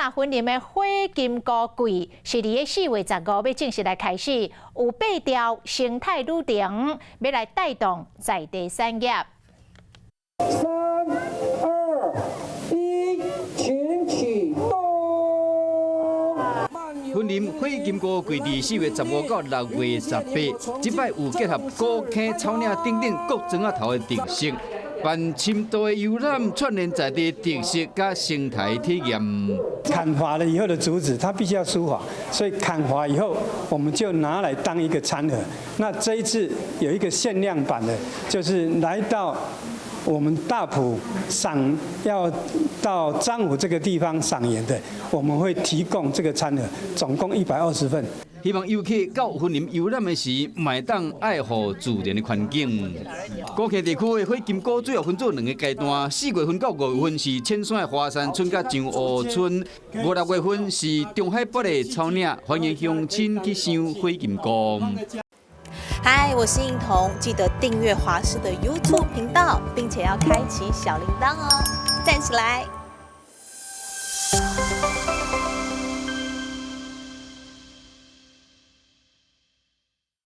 那婚礼的花金高贵是伫4月15要正式来开始，有8条生态路程要来带动在地产业。3、2、1，请启动。 婚礼花金高贵伫4月15到6月18，即摆有结合古坑、草岭等等各庄仔头的特色，办深度的游览，串联在地特色甲生态体验。砍伐了以后的竹子，它必须要疏伐，所以砍伐以后，我们就拿来当一个餐盒。那这一次有一个限量版的，就是来到我们大埔要到彰武这个地方赏盐的，我们会提供这个餐盒，总共120份。希望游客到婚礼游览的时，买当爱护自然的环境。古坑地区的花金菇主要分做2个阶段，4月份到5月份是浅山的花山村甲上湖村，5、6月份是中海北的草岭，欢迎乡亲去赏花金菇。嗨，我是映彤，记得订阅华视的 YouTube 频道，并且要开启小铃铛哦，站起来！